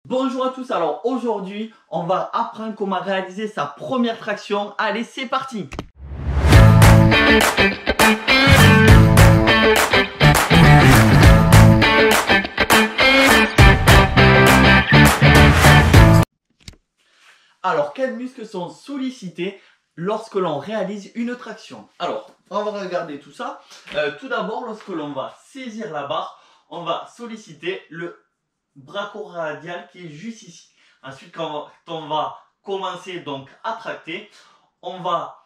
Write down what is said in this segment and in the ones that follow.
Bonjour à tous, alors aujourd'hui on va apprendre comment réaliser sa première traction. Allez, c'est parti! Alors, quels muscles sont sollicités lorsque l'on réalise une traction? Alors, on va regarder tout ça. Tout d'abord, lorsque l'on va saisir la barre, on va solliciter le brachioradial qui est juste ici. Ensuite, quand on va commencer donc à tracter, on va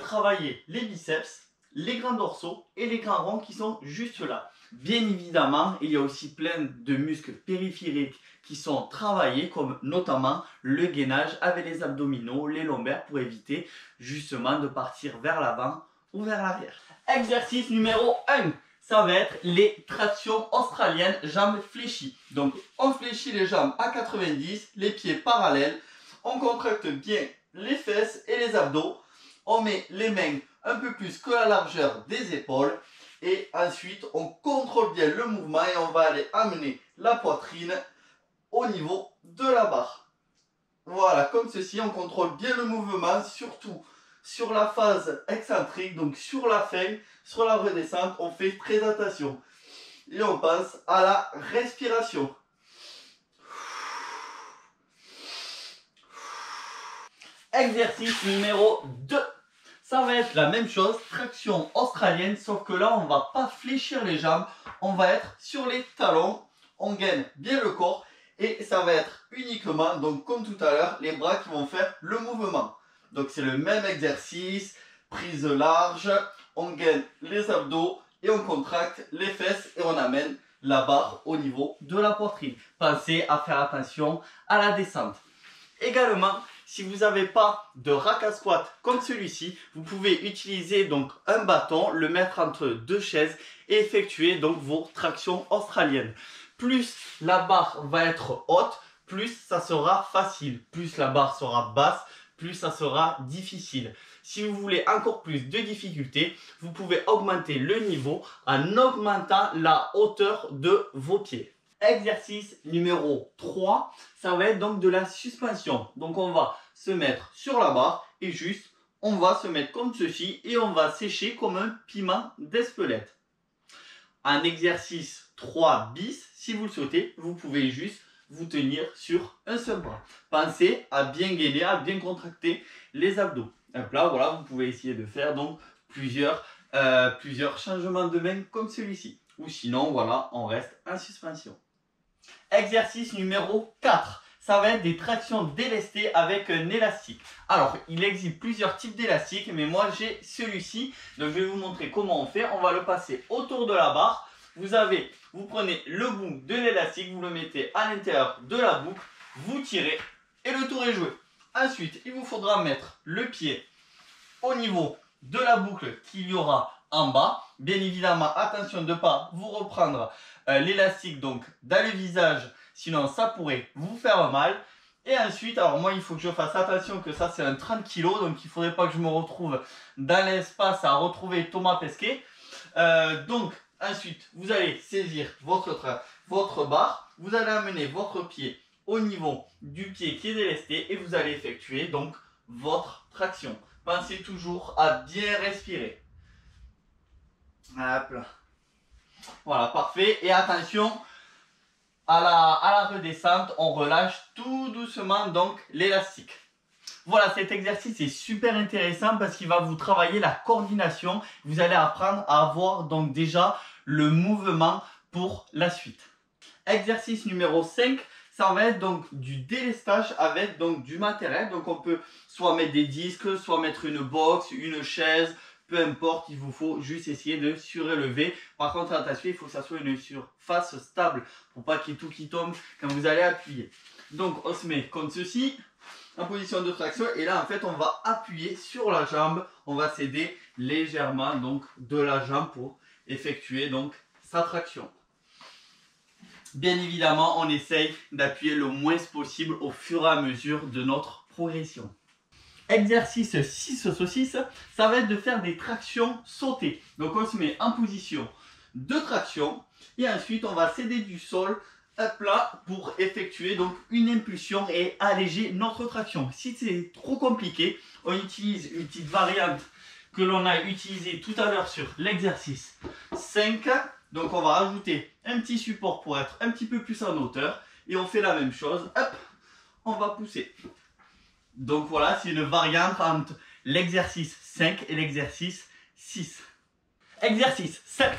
travailler les biceps, les grands dorsaux et les grands ronds qui sont juste là. Bien évidemment, il y a aussi plein de muscles périphériques qui sont travaillés, comme notamment le gainage avec les abdominaux, les lombaires, pour éviter justement de partir vers l'avant ou vers l'arrière. Exercice numéro 1. Ça va être les tractions australiennes, jambes fléchies. Donc, on fléchit les jambes à 90, les pieds parallèles. On contracte bien les fesses et les abdos. On met les mains un peu plus que la largeur des épaules. Et ensuite, on contrôle bien le mouvement et on va aller amener la poitrine au niveau de la barre. Voilà, comme ceci, on contrôle bien le mouvement, surtout sur la phase excentrique, donc sur la fin, sur la redescente, on fait très attention. Et on passe à la respiration. Exercice numéro 2. Ça va être la même chose, traction australienne, sauf que là, on ne va pas fléchir les jambes, on va être sur les talons, on gaine bien le corps et ça va être uniquement, donc comme tout à l'heure, les bras qui vont faire le mouvement. Donc c'est le même exercice, prise large, on gaine les abdos et on contracte les fesses et on amène la barre au niveau de la poitrine. Pensez à faire attention à la descente. Également, si vous n'avez pas de rack à squat comme celui-ci, vous pouvez utiliser donc un bâton, le mettre entre deux chaises et effectuer donc vos tractions australiennes. Plus la barre va être haute, plus ça sera facile. Plus la barre sera basse, plus ça sera difficile. Si vous voulez encore plus de difficultés, vous pouvez augmenter le niveau en augmentant la hauteur de vos pieds. Exercice numéro 3, ça va être donc de la suspension. Donc on va se mettre sur la barre et juste on va se mettre comme ceci et on va sécher comme un piment d'Espelette. En exercice 3 bis, si vous le souhaitez, vous pouvez juste vous tenir sur un seul bras. Pensez à bien gainer, à bien contracter les abdos. Donc là, voilà, vous pouvez essayer de faire donc plusieurs changements de main comme celui-ci. Ou sinon, voilà, on reste en suspension. Exercice numéro 4. Ça va être des tractions délestées avec un élastique. Alors, il existe plusieurs types d'élastiques, mais moi j'ai celui-ci. Donc, je vais vous montrer comment on fait. On va le passer autour de la barre. Vous prenez le bout de l'élastique, vous le mettez à l'intérieur de la boucle, vous tirez et le tour est joué. Ensuite, il vous faudra mettre le pied au niveau de la boucle qu'il y aura en bas. Bien évidemment, attention de ne pas vous reprendre l'élastique donc dans le visage, sinon ça pourrait vous faire mal. Et ensuite, alors moi il faut que je fasse attention que ça c'est un 30 kg, donc il ne faudrait pas que je me retrouve dans l'espace à retrouver Thomas Pesquet. Donc ensuite, vous allez saisir votre barre, vous allez amener votre pied au niveau du pied qui est délesté et vous allez effectuer donc votre traction. Pensez toujours à bien respirer. Hop là. Voilà, parfait. Et attention, à la redescente, on relâche tout doucement donc l'élastique. Voilà, cet exercice est super intéressant parce qu'il va vous travailler la coordination. Vous allez apprendre à avoir donc déjà le mouvement pour la suite. Exercice numéro 5, ça va être donc du délestage avec donc du matériel. Donc on peut soit mettre des disques, soit mettre une box, une chaise, peu importe, il vous faut juste essayer de surélever. Par contre, attention, il faut que ça soit une surface stable pour pas qu'il y ait tout qui tombe quand vous allez appuyer. Donc on se met comme ceci, en position de traction, et là en fait on va appuyer sur la jambe, on va s'aider légèrement donc de la jambe pour effectuer donc sa traction. Bien évidemment, on essaye d'appuyer le moins possible au fur et à mesure de notre progression. Exercice 6 saucisses, ça va être de faire des tractions sautées. Donc on se met en position de traction et ensuite on va s'aider du sol hop là, pour effectuer donc une impulsion et alléger notre traction. Si c'est trop compliqué, on utilise une petite variante que l'on a utilisée tout à l'heure sur l'exercice 5. Donc on va rajouter un petit support pour être un petit peu plus en hauteur. Et on fait la même chose, hop, on va pousser. Donc voilà, c'est une variante entre l'exercice 5 et l'exercice 6. Exercice 7,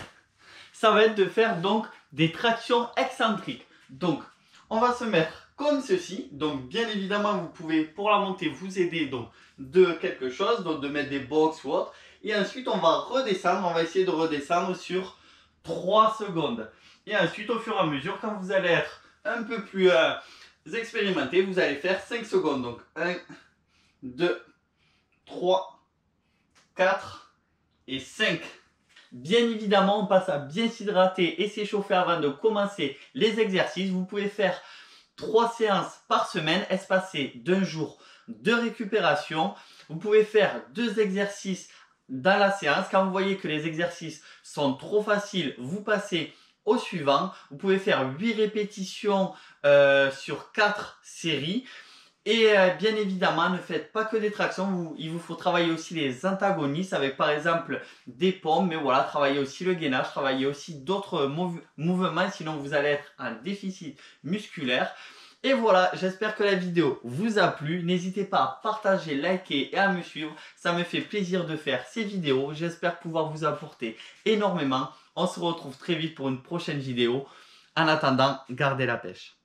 ça va être de faire donc des tractions excentriques. Donc, on va se mettre comme ceci. Donc, bien évidemment, vous pouvez, pour la montée, vous aider donc de quelque chose, donc de mettre des box ou autre. Et ensuite, on va redescendre. On va essayer de redescendre sur 3 secondes. Et ensuite, au fur et à mesure, quand vous allez être un peu plus expérimenté, vous allez faire 5 secondes. Donc, 1, 2, 3, 4 et 5. Bien évidemment, on passe à bien s'hydrater et s'échauffer avant de commencer les exercices. Vous pouvez faire 3 séances par semaine, espacées d'un jour de récupération. Vous pouvez faire 2 exercices dans la séance. Quand vous voyez que les exercices sont trop faciles, vous passez au suivant. Vous pouvez faire 8 répétitions sur 4 séries. Et bien évidemment, ne faites pas que des tractions, il vous faut travailler aussi les antagonistes avec par exemple des pompes, mais voilà, travaillez aussi le gainage, travaillez aussi d'autres mouvements, sinon vous allez être en déficit musculaire. Et voilà, j'espère que la vidéo vous a plu. N'hésitez pas à partager, liker et à me suivre. Ça me fait plaisir de faire ces vidéos. J'espère pouvoir vous apporter énormément. On se retrouve très vite pour une prochaine vidéo. En attendant, gardez la pêche.